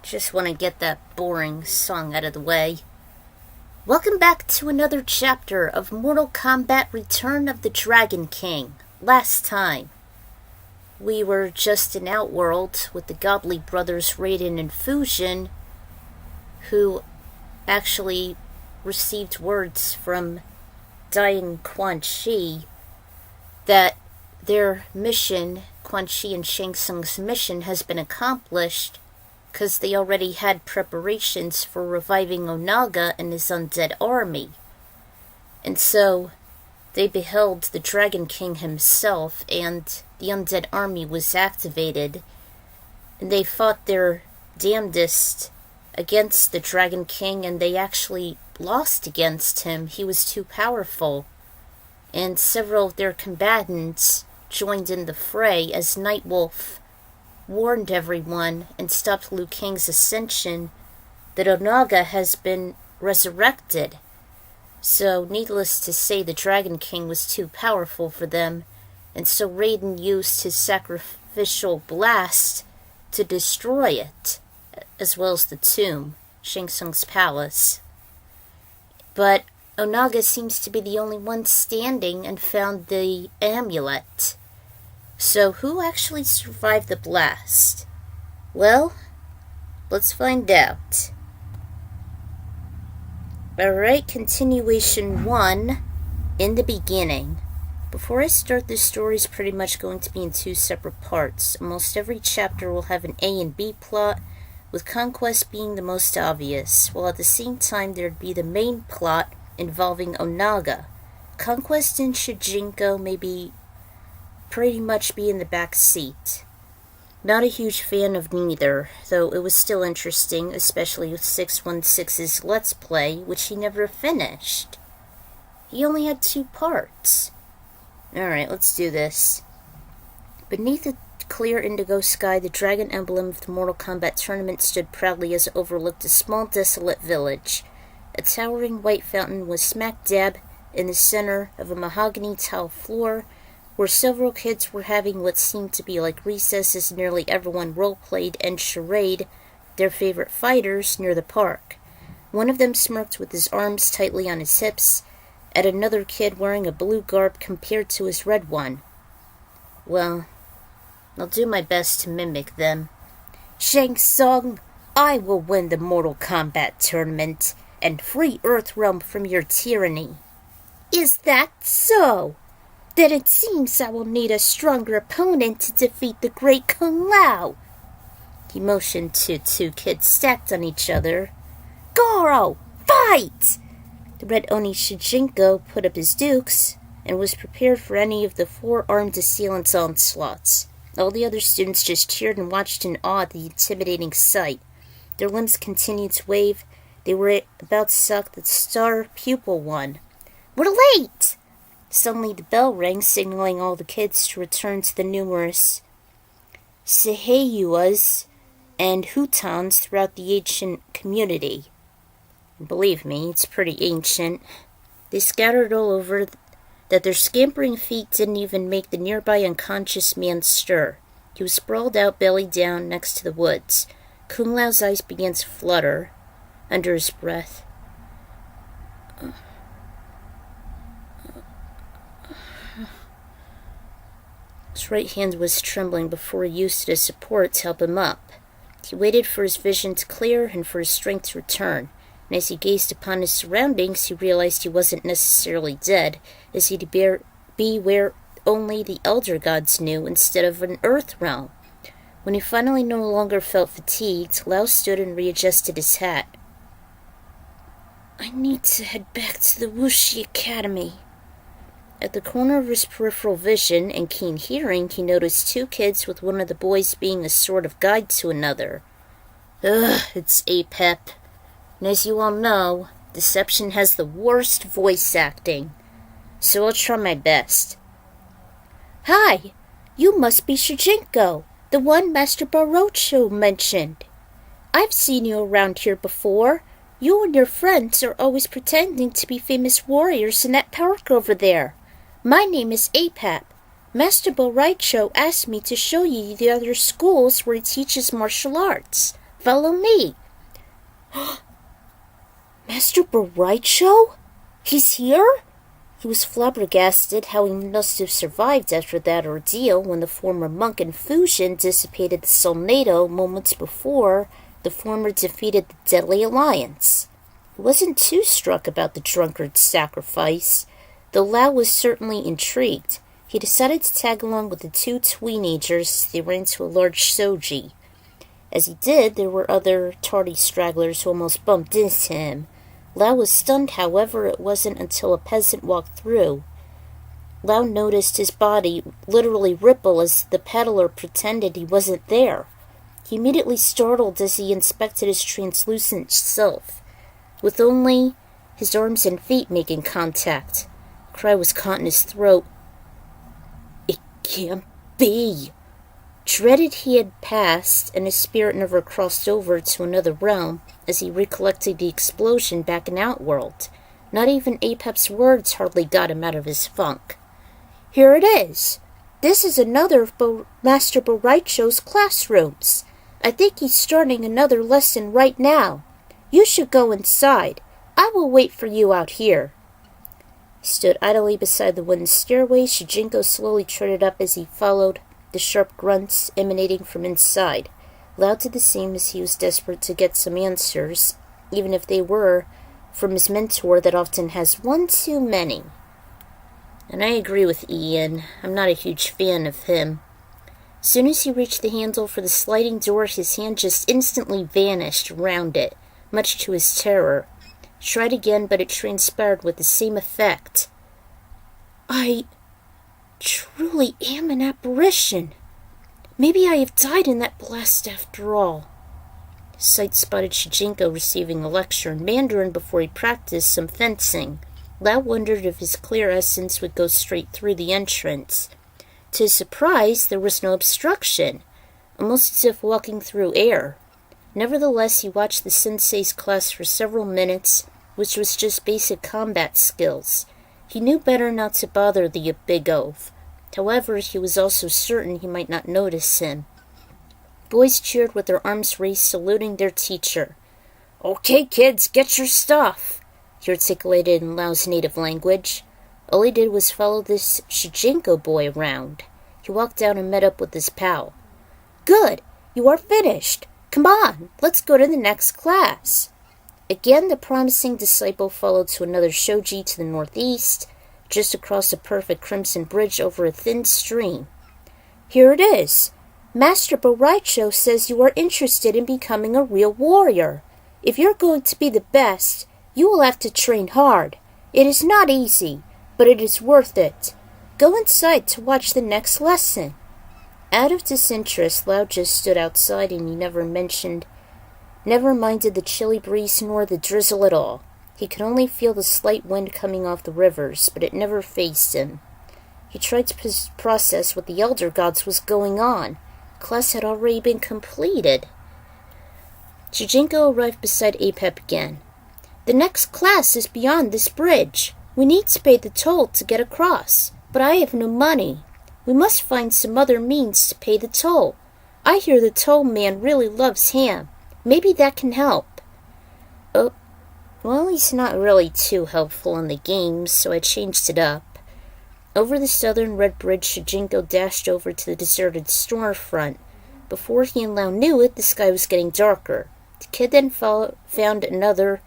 Just want to get that boring song out of the way. Welcome back to another chapter of Mortal Kombat Return of the Dragon King. Last time, we were just in Outworld with the godly brothers Raiden and Fujin, who actually received words from dying Quan Chi that their mission, Quan Chi and Shang Tsung's mission, has been accomplished because they already had preparations for reviving Onaga and his undead army. And so they beheld the Dragon King himself, and the undead army was activated, and they fought their damnedest against the Dragon King, and they actually lost against him. He was too powerful, and several of their combatants joined in the fray as Nightwolf warned everyone and stopped Liu Kang's ascension that Onaga has been resurrected. So, needless to say, the Dragon King was too powerful for them, and so Raiden used his sacrificial blast to destroy it, as well as the tomb, Shang Tsung's palace. But Onaga seems to be the only one standing and found the amulet. So who actually survived the blast? Well, let's find out. Alright, continuation 1, in the beginning. Before I start, this story is pretty much going to be in 2 separate parts. Almost every chapter will have an A and B plot, with Conquest being the most obvious, while at the same time there'd be the main plot involving Onaga. Conquest and Shujinko may pretty much be in the back seat. Not a huge fan of neither, though it was still interesting, especially with 616's Let's Play, which he never finished. He only had 2 parts. Alright, let's do this. Beneath the clear indigo sky, the dragon emblem of the Mortal Kombat tournament stood proudly as it overlooked a small, desolate village. A towering white fountain was smack dab in the center of a mahogany tile floor, where several kids were having what seemed to be like recess as nearly everyone role-played and charade their favorite fighters near the park. One of them smirked with his arms tightly on his hips at another kid wearing a blue garb compared to his red one. Well, I'll do my best to mimic them. Shang Tsung, I will win the Mortal Kombat tournament and free Earthrealm from your tyranny. Is that so? Then it seems I will need a stronger opponent to defeat the great Kung Lao. He motioned to 2 kids stacked on each other. Goro, fight! The red Oni Shujinko put up his dukes and was prepared for any of the 4 armed assailants' onslaughts. All the other students just cheered and watched in awe at the intimidating sight. Their limbs continued to wave. They were about to suck the star pupil one. We're late! Suddenly the bell rang, signaling all the kids to return to the numerous Seiyuas and Hutons throughout the ancient community. And believe me, it's pretty ancient. They scattered all over that their scampering feet didn't even make the nearby unconscious man stir. He was sprawled out belly down next to the woods. Kung Lao's eyes began to flutter under his breath. His right hand was trembling before he used it as support to help him up. He waited for his vision to clear and for his strength to return, and as he gazed upon his surroundings, he realized he wasn't necessarily dead, as he'd be where only the Elder Gods knew instead of an Earthrealm. When he finally no longer felt fatigued, Lao stood and readjusted his hat. I need to head back to the Wuxi Academy. At the corner of his peripheral vision and keen hearing, he noticed 2 kids, with one of the boys being a sort of guide to another. Ugh, it's APEP. And as you all know, Deception has the worst voice acting. So I'll try my best. Hi, you must be Shujinko, the one Master Rai Cho mentioned. I've seen you around here before. You and your friends are always pretending to be famous warriors in that park over there. My name is APAP. Master Rai Cho asked me to show you the other schools where he teaches martial arts. Follow me. Master Rai Cho? He's here? He was flabbergasted how he must have survived after that ordeal when the former monk and Fujin dissipated the Solnado moments before the former defeated the Deadly Alliance. He wasn't too struck about the drunkard's sacrifice, though Lao was certainly intrigued. He decided to tag along with the two teenagers as they ran to a large shoji. As he did, there were other tardy stragglers who almost bumped into him. Lao was stunned, however. It wasn't until a peasant walked through. Lao noticed his body literally ripple as the peddler pretended he wasn't there. He immediately startled as he inspected his translucent self, with only his arms and feet making contact. A cry was caught in his throat. It can't be. Dreaded he had passed, and his spirit never crossed over to another realm as he recollected the explosion back in Outworld. Not even Apep's words hardly got him out of his funk. Here it is. This is another of Master Rai Cho's classrooms. I think he's starting another lesson right now. You should go inside. I will wait for you out here. He stood idly beside the wooden stairway. Shujinko slowly trotted up as he followed the sharp grunts emanating from inside. Lao did the same as he was desperate to get some answers, even if they were from his mentor that often has one too many. And I agree with Ian. I'm not a huge fan of him. As soon as he reached the handle for the sliding door, his hand just instantly vanished around it, much to his terror. He tried again, but it transpired with the same effect. I truly am an apparition. Maybe I have died in that blast after all. Sight spotted Shujinko receiving a lecture in Mandarin before he practiced some fencing. Lao wondered if his clear essence would go straight through the entrance. To his surprise, there was no obstruction, almost as if walking through air. Nevertheless, he watched the sensei's class for several minutes, which was just basic combat skills. He knew better not to bother the big oaf. However, he was also certain he might not notice him. Boys cheered with their arms raised, saluting their teacher. Okay, kids, get your stuff, he articulated in Lao's native language. All he did was follow this Shujinko boy around. He walked down and met up with his pal. Good, you are finished. Come on, let's go to the next class. Again, the promising disciple followed to another shoji to the northeast, just across a perfect crimson bridge over a thin stream. Here it is. Master Rai Cho says you are interested in becoming a real warrior. If you're going to be the best, you will have to train hard. It is not easy, but it is worth it. Go inside to watch the next lesson. Out of disinterest, Lao just stood outside, and he never minded the chilly breeze nor the drizzle at all. He could only feel the slight wind coming off the rivers, but it never fazed him. He tried to process what the elder gods was going on. Class had already been completed. Shujinko arrived beside Apep again. The next class is beyond this bridge. We need to pay the toll to get across, but I have no money. We must find some other means to pay the toll. I hear the toll man really loves ham. Maybe that can help. Oh, well, he's not really too helpful in the game, so I changed it up. Over the southern red bridge, Shujinko dashed over to the deserted storefront. Before he and Lao knew it, the sky was getting darker. The kid then found another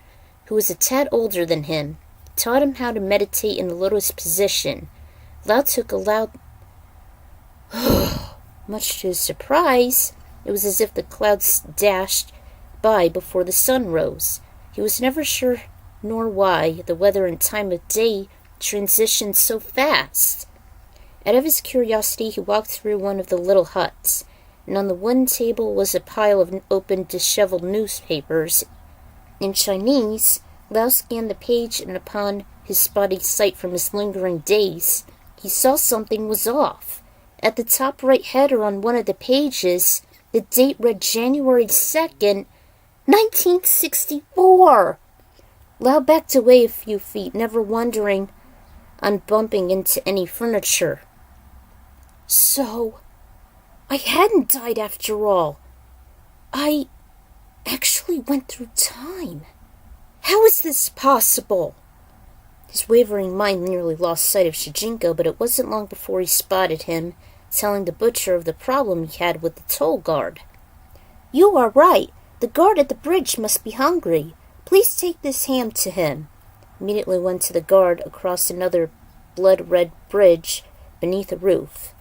who was a tad older than him, taught him how to meditate in the lotus position. Lao took a loud much to his surprise. It was as if the clouds dashed by before the sun rose. He was never sure nor why the weather and time of day transitioned so fast. Out of his curiosity, he walked through one of the little huts, and on the one table was a pile of open, disheveled newspapers. In Chinese, Lao scanned the page, and upon his spotty sight from his lingering days, he saw something was off. At the top right header on one of the pages, the date read January 2nd, 1964. Lao backed away a few feet, never wondering on bumping into any furniture. So, I hadn't died after all. I actually went through time. How is this possible? His wavering mind nearly lost sight of Shujinko, but it wasn't long before he spotted him, telling the butcher of the problem he had with the toll guard. You are right. The guard at the bridge must be hungry. Please take this ham to him. Immediately went to the guard across another blood-red bridge beneath a roof.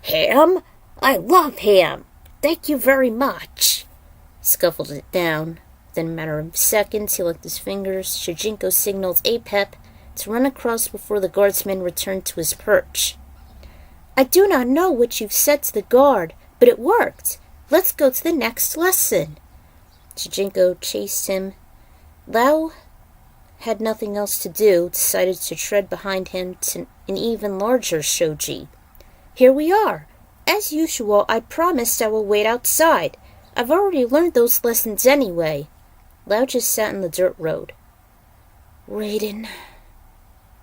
Ham? I love ham. Thank you very much. Scuffled it down. Within a matter of seconds, he licked his fingers. Shujinko signaled Apep to run across before the guardsman returned to his perch. I do not know what you've said to the guard, but it worked. Let's go to the next lesson. Shujinko chased him. Lao had nothing else to do, decided to tread behind him to an even larger shoji. Here we are. As usual, I promised I will wait outside. I've already learned those lessons anyway. Lao just sat in the dirt road. Raiden,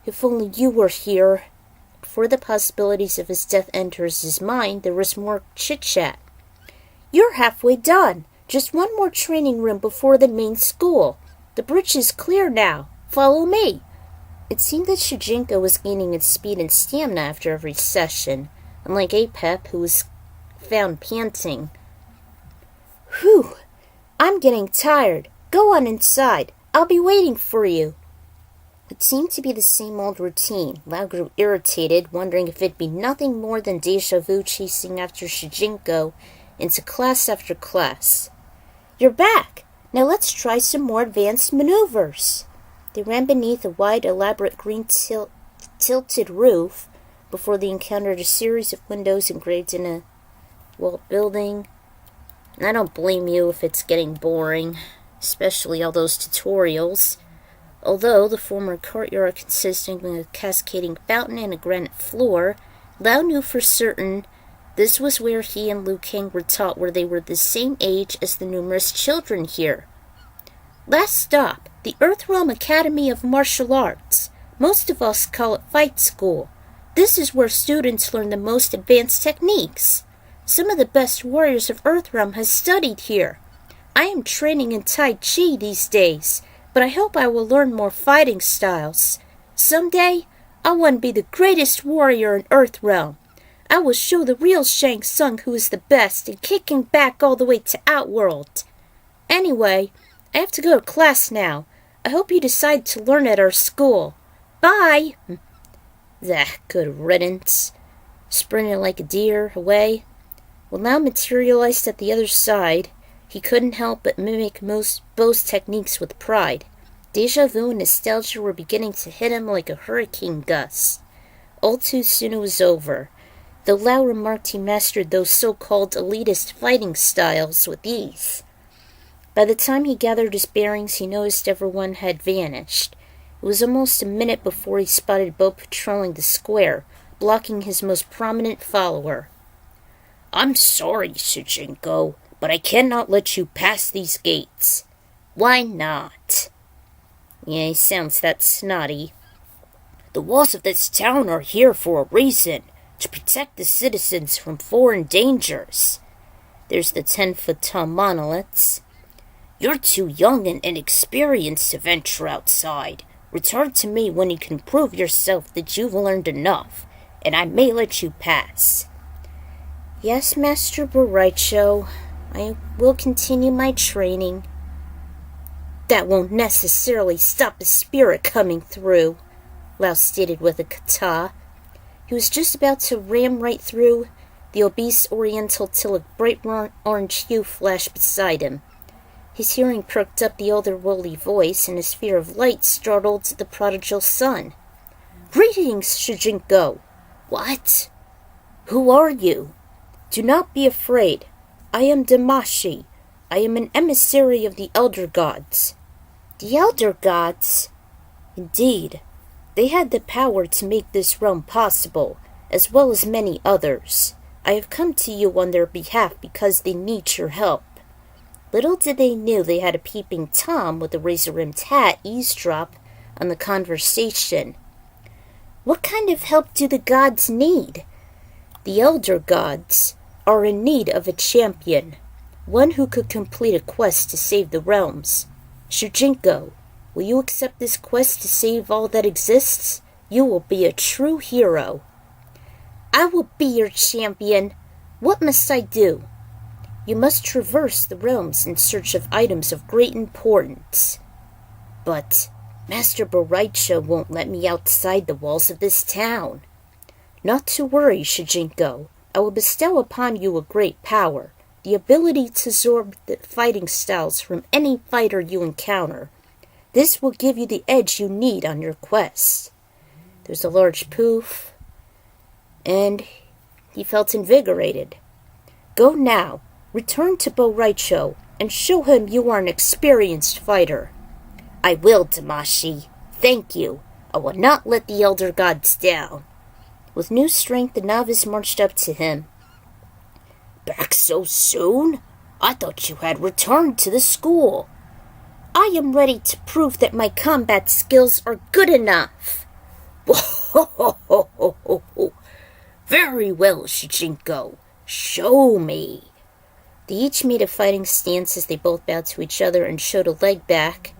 if only you were here. Before the possibilities of his death enters his mind, there was more chit-chat. You're halfway done. Just one more training room before the main school. The bridge is clear now. Follow me. It seemed that Shujinko was gaining its speed and stamina after every session, unlike Apep, who was found panting. Whew! I'm getting tired. Go on inside. I'll be waiting for you. It seemed to be the same old routine. Lao grew irritated, wondering if it'd be nothing more than deja vu chasing after Shujinko into class after class. You're back! Now let's try some more advanced maneuvers. They ran beneath a wide, elaborate green tilted roof before they encountered a series of windows engraved in a walled building. And I don't blame you if it's getting boring, especially all those tutorials. Although the former courtyard consisting of a cascading fountain and a granite floor, Lao knew for certain this was where he and Liu Kang were taught, where they were the same age as the numerous children here. Last stop, the Earthrealm Academy of Martial Arts. Most of us call it fight school. This is where students learn the most advanced techniques. Some of the best warriors of Earthrealm have studied here. I am training in Tai Chi these days, but I hope I will learn more fighting styles. Someday, I want to be the greatest warrior in Earthrealm. I will show the real Shang Tsung who is the best and kicking back all the way to Outworld. Anyway, I have to go to class now. I hope you decide to learn at our school. Bye! Good riddance. Sprinting like a deer away. When Lao materialized at the other side, he couldn't help but mimic both techniques with pride. Deja vu and nostalgia were beginning to hit him like a hurricane gust. All too soon it was over, though Lao remarked he mastered those so-called elitist fighting styles with ease. By the time he gathered his bearings, he noticed everyone had vanished. It was almost a minute before he spotted Bo patrolling the square, blocking his most prominent follower. I'm sorry, Shujinko, but I cannot let you pass these gates. Why not? Yeah, he sounds that snotty. The walls of this town are here for a reason, to protect the citizens from foreign dangers. There's the 10-foot-tall monoliths. You're too young and inexperienced to venture outside. Return to me when you can prove yourself that you've learned enough, and I may let you pass. Yes, Master Rai Cho. I will continue my training. That won't necessarily stop the spirit coming through, Lao stated with a kata. He was just about to ram right through the obese oriental till a bright orange hue flashed beside him. His hearing perked up the otherworldly voice, and his fear of light startled the prodigal son. Greetings, Shujinko. What? Who are you? Do not be afraid. I am Damashi. I am an emissary of the Elder Gods. The Elder Gods? Indeed. They had the power to make this realm possible, as well as many others. I have come to you on their behalf because they need your help. Little did they know they had a peeping Tom with a razor-rimmed hat eavesdrop on the conversation. What kind of help do the gods need? The Elder Gods are in need of a champion. one who could complete a quest to save the realms. Shujinko, will you accept this quest to save all that exists? You will be a true hero. I will be your champion. What must I do? You must traverse the realms in search of items of great importance. But Master Rai Cho won't let me outside the walls of this town. Not to worry, Shujinko. I will bestow upon you a great power, the ability to absorb the fighting styles from any fighter you encounter. This will give you the edge you need on your quest. There's a large poof, and he felt invigorated. Go now, return to Rai Cho, and show him you are an experienced fighter. I will, Damashi. Thank you. I will not let the elder gods down. With new strength, the novice marched up to him. Back so soon? I thought you had returned to the school. I am ready to prove that my combat skills are good enough. Very well, Shujinko. Show me. They each made a fighting stance as they both bowed to each other and showed a leg back.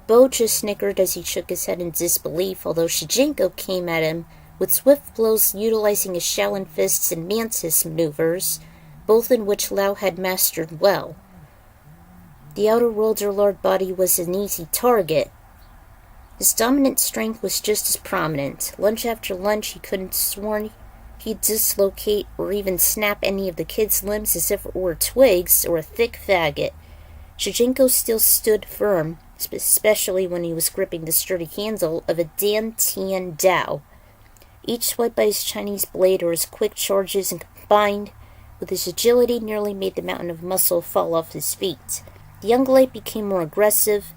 Bo just snickered as he shook his head in disbelief, although Shujinko came at him with swift blows utilizing his Shaolin fists and mantis maneuvers, both in which Lao had mastered well. The outer worlder lord body was an easy target. His dominant strength was just as prominent. Lunge after lunge, he couldn't sworn he'd dislocate or even snap any of the kid's limbs as if it were twigs or a thick faggot. Shujinko still stood firm, especially when he was gripping the sturdy handle of a Dan Tian Dao. Each swipe by his Chinese blade or his quick charges and combined with his agility nearly made the mountain of muscle fall off his feet. The young light became more aggressive,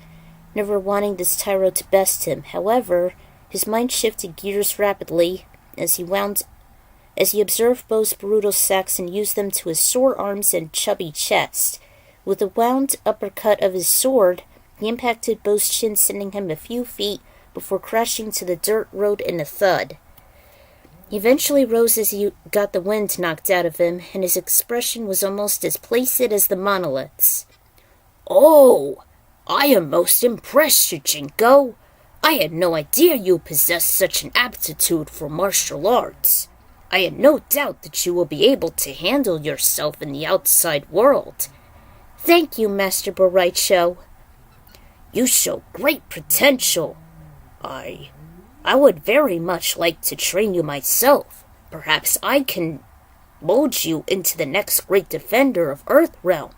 never wanting this tyro to best him. However, his mind shifted gears rapidly as he observed Bo's brutal sacks and used them to his sore arms and chubby chest. With a wound uppercut of his sword, he impacted Bo's chin, sending him a few feet before crashing to the dirt road in a thud. He eventually rose as he got the wind knocked out of him, and his expression was almost as placid as the monoliths. Oh, I am most impressed, Shujinko. I had no idea you possessed such an aptitude for martial arts. I had no doubt that you will be able to handle yourself in the outside world. Thank you, Master Rai Cho. You show great potential. I would very much like to train you myself. Perhaps I can mold you into the next great defender of Earthrealm.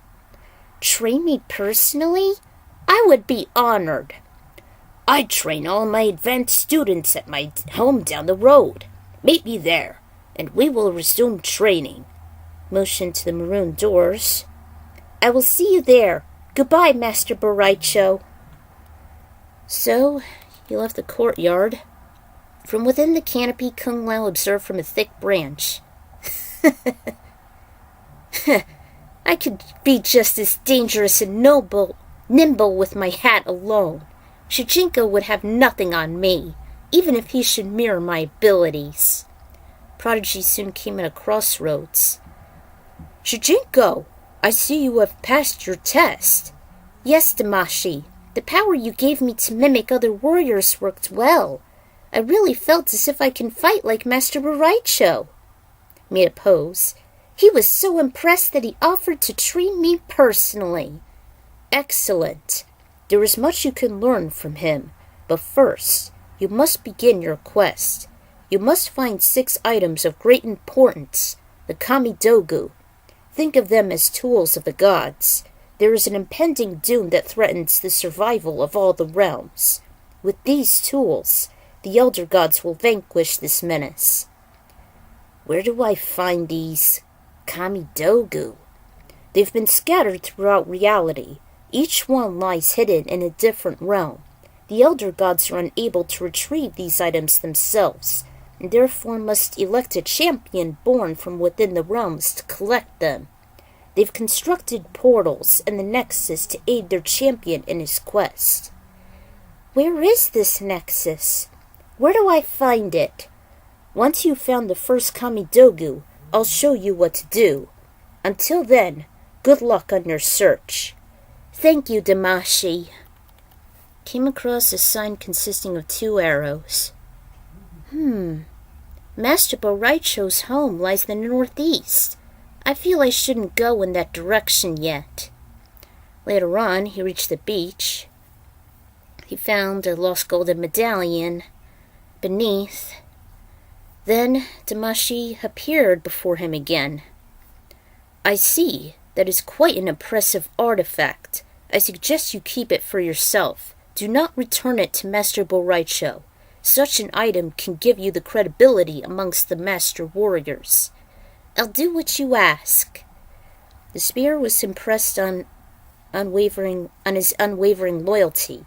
Train me personally? I would be honored. I train all my advanced students at my home down the road. Meet me there, and we will resume training. Motion to the maroon doors. I will see you there. Goodbye, Master Rai Cho. So, he left the courtyard. From within the canopy, Kung Lao observed from a thick branch. I could be just as dangerous and nimble with my hat alone. Shujinko would have nothing on me, even if he should mirror my abilities. Prodigy soon came at a crossroads. Shujinko, I see you have passed your test. Yes, Damashi. The power you gave me to mimic other warriors worked well. I really felt as if I can fight like Master Rai Cho. Made a pose. He was so impressed that he offered to train me personally. Excellent. There is much you can learn from him, but first, you must begin your quest. You must find 6 items of great importance, the Kamidogu. Think of them as tools of the gods. There is an impending doom that threatens the survival of all the realms. With these tools, the elder gods will vanquish this menace. Where do I find these Kamidogu? They've been scattered throughout reality. Each one lies hidden in a different realm. The elder gods are unable to retrieve these items themselves, and therefore must elect a champion born from within the realms to collect them. They've constructed portals and the nexus to aid their champion in his quest. Where is this nexus? Where do I find it? Once you've found the first Kamidogu, I'll show you what to do. Until then, Good luck on your search. Thank you, Damashi. Came across a sign consisting of 2 arrows. Master Rai Cho's home lies in the northeast. I feel I shouldn't go in that direction yet. Later on, he reached the beach. He found a lost golden medallion beneath. Then Damashi appeared before him again. I see. That is quite an impressive artifact. I suggest you keep it for yourself. Do not return it to Master Rai Cho. Such an item can give you the credibility amongst the master warriors. I'll do what you ask. The spear was impressed on his unwavering loyalty.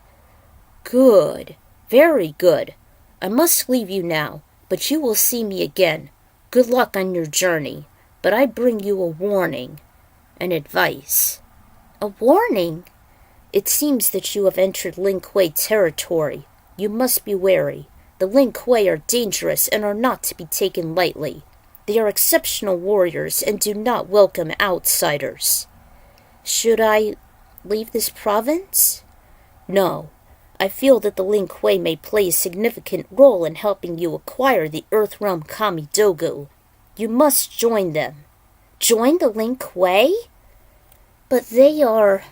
Good. Very good. I must leave you now, but you will see me again. Good luck on your journey. But I bring you a warning. An advice. A warning? It seems that you have entered Lin Kuei territory. You must be wary. The Lin Kuei are dangerous and are not to be taken lightly. They are exceptional warriors and do not welcome outsiders. Should I leave this province? No. I feel that the Lin Kuei may play a significant role in helping you acquire the Earthrealm Kamidogu. You must join them. Join the Lin Kuei? But they are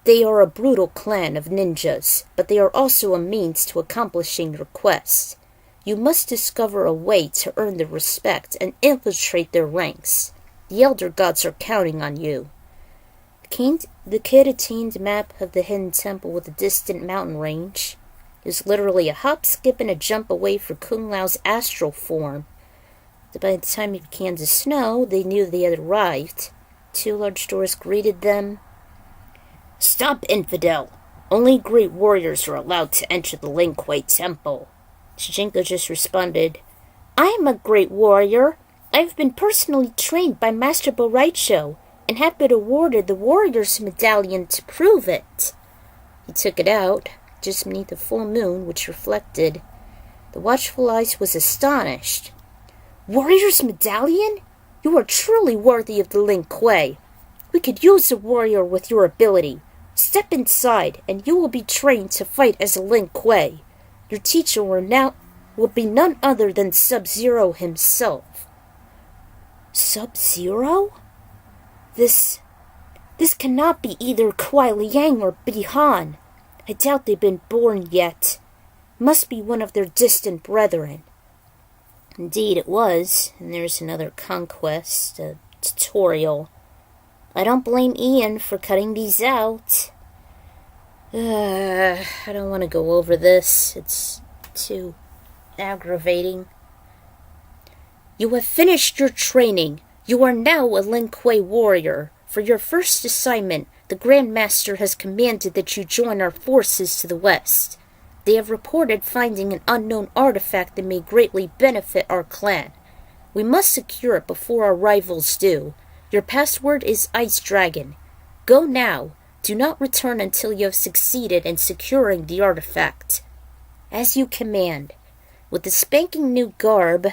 a brutal clan of ninjas, but they are also a means to accomplishing your quest. You must discover a way to earn their respect and infiltrate their ranks. The Elder Gods are counting on you. The kid attained a map of the hidden temple with a distant mountain range. It was literally a hop, skip, and a jump away from Kung Lao's astral form. By the time it began to snow, they knew they had arrived. 2 large doors greeted them. Stop, infidel! Only great warriors are allowed to enter the Lin Kuei temple. Shujinko just responded, I am a great warrior. I have been personally trained by Master Rai Cho and have been awarded the warrior's medallion to prove it. He took it out, just beneath the full moon, which reflected. The watchful eyes was astonished. Warrior's medallion? You are truly worthy of the Lin Kuei. We could use a warrior with your ability. Step inside, and you will be trained to fight as a Lin Kuei. Your teacher will be none other than Sub-Zero himself. Sub-Zero? This cannot be either Kuai Liang or Bihan. I doubt they've been born yet. Must be one of their distant brethren. Indeed it was, and there's another conquest, a tutorial. I don't blame Ian for cutting these out. I don't want to go over this. It's too aggravating. You have finished your training. You are now a Lin Kuei warrior. For your first assignment, the Grand Master has commanded that you join our forces to the west. They have reported finding an unknown artifact that may greatly benefit our clan. We must secure it before our rivals do. Your password is Ice Dragon. Go now. Do not return until you have succeeded in securing the artifact. As you command. With the spanking new garb,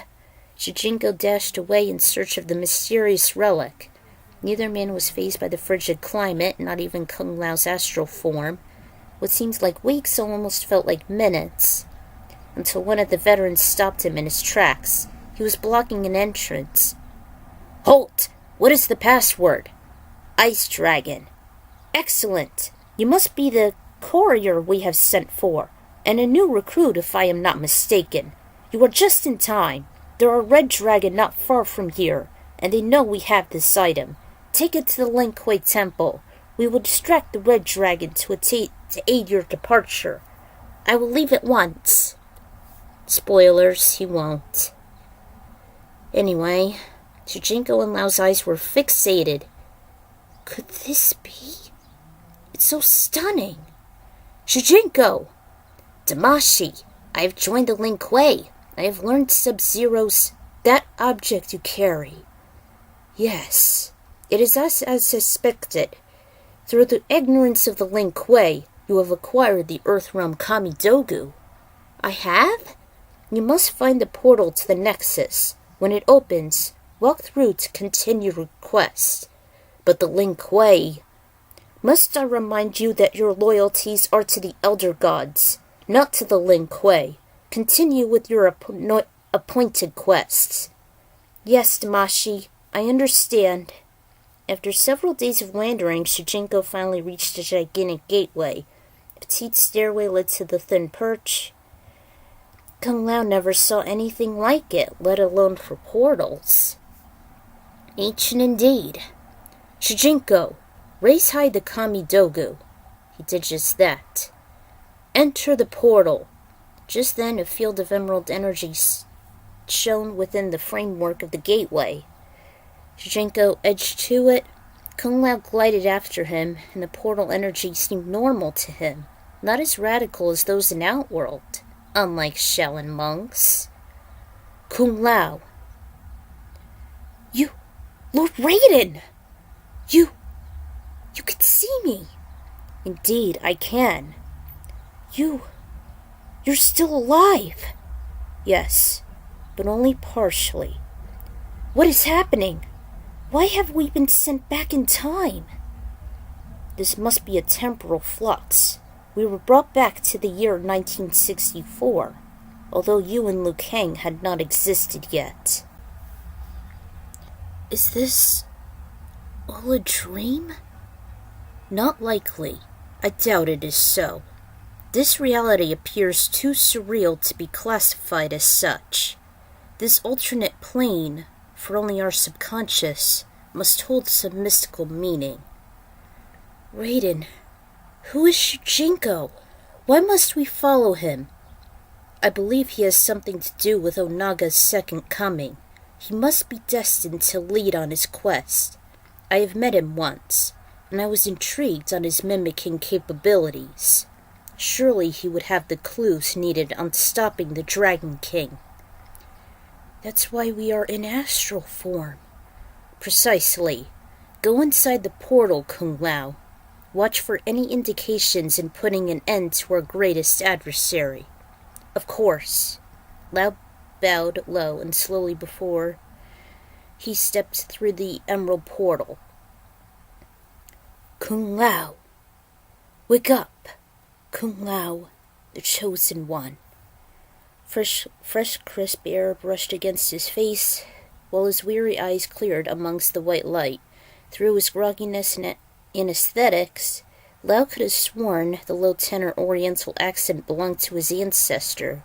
Shujinko dashed away in search of the mysterious relic. Neither man was fazed by the frigid climate, not even Kung Lao's astral form. What seemed like weeks almost felt like minutes, until one of the veterans stopped him in his tracks. He was blocking an entrance. Halt! What is the password? Ice Dragon. Excellent. You must be the courier we have sent for, and a new recruit if I am not mistaken. You are just in time. There are Red Dragon not far from here, and they know we have this item. Take it to the Lin Kuei temple. We will distract the Red Dragon to aid your departure. I will leave at once. Spoilers, he won't. Anyway, Shujinko and Lao's eyes were fixated. Could this be? It's so stunning. Shujinko! Damashi, I have joined the Lin Kuei. I have learned Sub-Zero's that object you carry. Yes, it is as I suspected. Through the ignorance of the Lin Kuei, you have acquired the Earthrealm Kamidogu. I have? You must find the portal to the Nexus. When it opens, walk through to continue your quest. But the Lin Kuei... Must I remind you that your loyalties are to the Elder Gods, not to the Lin Kuei? Continue with your appointed quests. Yes, Damashi, I understand. After several days of wandering, Shujinko finally reached a gigantic gateway. A petite stairway led to the thin perch. Kung Lao never saw anything like it, let alone for portals. Ancient indeed. Shujinko, raise high the Kami Dogu. He did just that. Enter the portal. Just then, a field of emerald energy shone within the framework of the gateway. Shujinko edged to it. Kung Lao glided after him, and the portal energy seemed normal to him, not as radical as those in Outworld, unlike Shaolin monks. Kung Lao. You, Lord Raiden! You can see me. Indeed, I can. You're still alive. Yes, but only partially. What is happening? Why have we been sent back in time? This must be a temporal flux. We were brought back to the year 1964, although you and Liu Kang had not existed yet. Is this all a dream? Not likely. I doubt it is so. This reality appears too surreal to be classified as such. This alternate plane, for only our subconscious, must hold some mystical meaning. Raiden, who is Shujinko? Why must we follow him? I believe he has something to do with Onaga's second coming. He must be destined to lead on his quest. I have met him once, and I was intrigued on his mimicking capabilities. Surely he would have the clues needed on stopping the Dragon King. That's why we are in astral form. Precisely. Go inside the portal, Kung Lao. Watch for any indications in putting an end to our greatest adversary. Of course. Lao bowed low and slowly before he stepped through the emerald portal. Kung Lao. Wake up. Kung Lao, the chosen one. Fresh crisp air brushed against his face, while his weary eyes cleared amongst the white light. Through his grogginess and aesthetics, Lao could have sworn the low-tenor oriental accent belonged to his ancestor.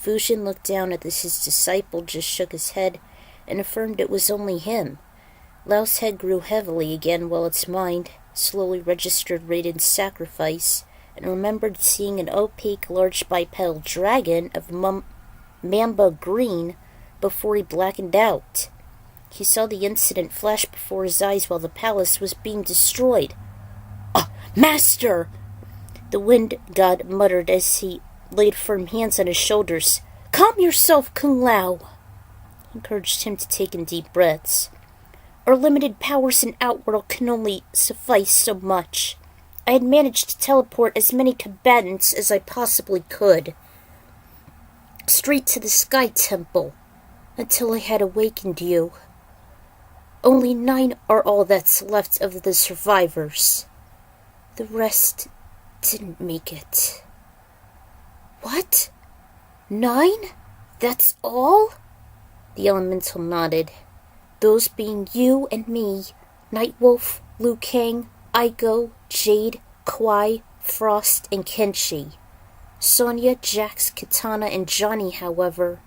Fujin looked down at his disciple, just shook his head, and affirmed it was only him. Lao's head grew heavily again while its mind slowly registered Raiden's sacrifice, and remembered seeing an opaque large bipedal dragon of mamba green before he blackened out. He saw the incident flash before his eyes while the palace was being destroyed. Master! The wind god muttered as he laid firm hands on his shoulders. Calm yourself, Kung Lao. He encouraged him to take in deep breaths. Our limited powers in Outworld can only suffice so much. I had managed to teleport as many combatants as I possibly could, straight to the Sky Temple, until I had awakened you. Only 9 are all that's left of the survivors. The rest didn't make it. What? 9? That's all? The elemental nodded. Those being you and me, Nightwolf, Liu Kang, Aiko, Jade, Kwai, Frost, and Kenshi. Sonya, Jax, Katana, and Johnny, however,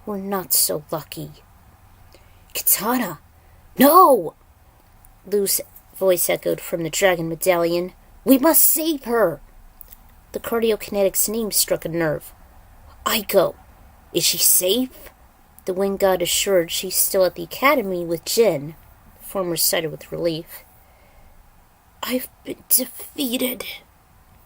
were not so lucky. Katana! No! Liu's voice echoed from the dragon medallion. We must save her! The cardiokinetic's name struck a nerve. Aiko! Is she safe? The wind god assured she's still at the academy with Jin. The former sighed with relief. I've been defeated.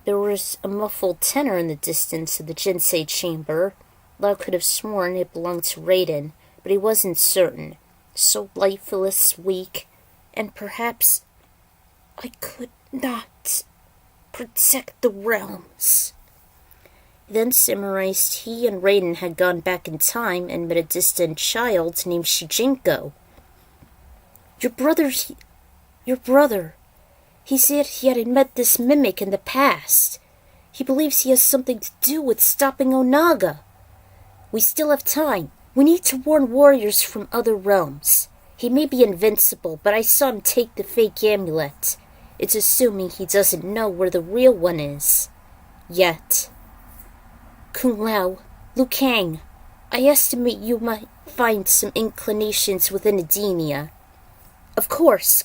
There was a muffled tenor in the distance of the Jinsei chamber. Lao could have sworn it belonged to Raiden, but he wasn't certain. So lifeless, weak, and perhaps I could not protect the realms. Then summarized he and Raiden had gone back in time and met a distant child named Shujinko. Your brother's Your brother. He said he had met this mimic in the past. He believes he has something to do with stopping Onaga. We still have time. We need to warn warriors from other realms. He may be invincible, but I saw him take the fake amulet. It's assuming he doesn't know where the real one is. Yet. Kung Lao, Liu Kang, I estimate you might find some inclinations within Edenia. Of course.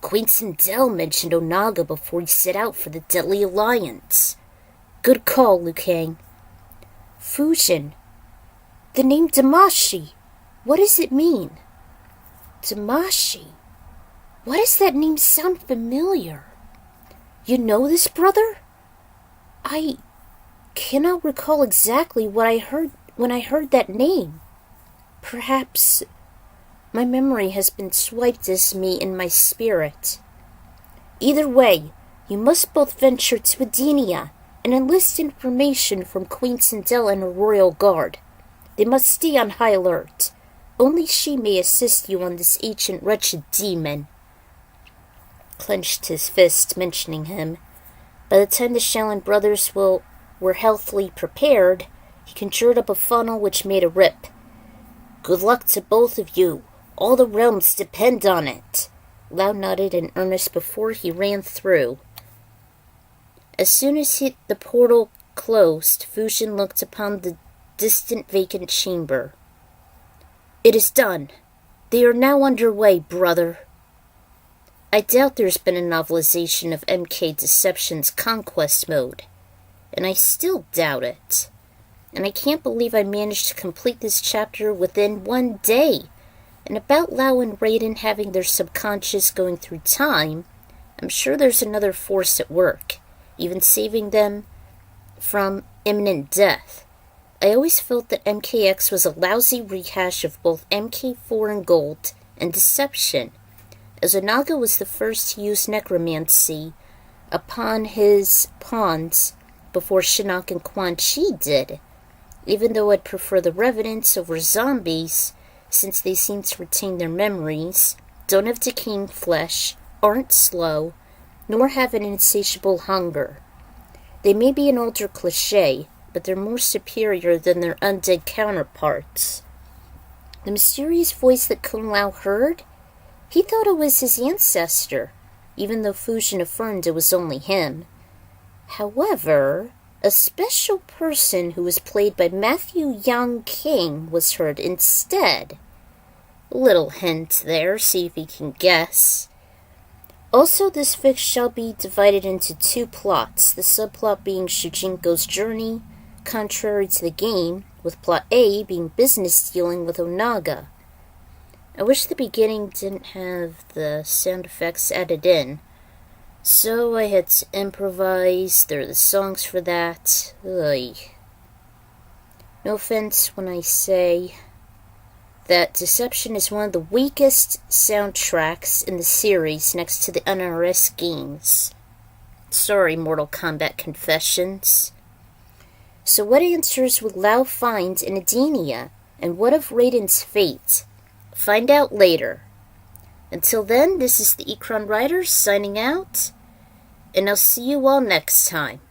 Queen Sindel mentioned Onaga before he set out for the Deadly Alliance. Good call, Liu Kang. Fujin. The name Damashi. What does it mean? Damashi. Why does that name sound familiar? You know this, brother? I cannot recall exactly what I heard when I heard that name. Perhaps my memory has been swiped as me in my spirit. Either way, you must both venture to Edenia and enlist information from Queen Sindel and her royal guard. They must stay on high alert. Only she may assist you on this ancient wretched demon. Clenched his fist, mentioning him. By the time the Shaolin brothers were healthily prepared, he conjured up a funnel which made a rip. Good luck to both of you. All the realms depend on it. Lao nodded in earnest before he ran through. As soon as the portal closed, Fujin looked upon the distant vacant chamber. It is done. They are now underway, brother. I doubt there's been a novelization of MK Deception's Conquest mode, and I still doubt it. And I can't believe I managed to complete this chapter within 1 day. And about Lao and Raiden having their subconscious going through time, I'm sure there's another force at work, even saving them from imminent death. I always felt that MKX was a lousy rehash of both MK4 and Gold and Deception, as Onaga was the first to use necromancy upon his pawns before Shinnok and Quan Chi did, even though I'd prefer the Revenants over zombies, since they seem to retain their memories, don't have decaying flesh, aren't slow, nor have an insatiable hunger. They may be an older cliché, but they're more superior than their undead counterparts. The mysterious voice that Kung Lao heard? He thought it was his ancestor, even though Fujin affirmed it was only him. However, a special person who was played by Matthew Young King was heard instead. Little hint there, see if you can guess. Also, this fic shall be divided into 2 plots, the subplot being Shujinko's journey, contrary to the game, with plot A being business dealing with Onaga. I wish the beginning didn't have the sound effects added in, so I had to improvise. There are the songs for that. Ugh. No offense when I say that Deception is one of the weakest soundtracks in the series next to the NRS games. Sorry, Mortal Kombat Confessions. So what answers would Lao find in Edenia, and what of Raiden's fate? Find out later. Until then, this is the Ikron Writer signing out, and I'll see you all next time.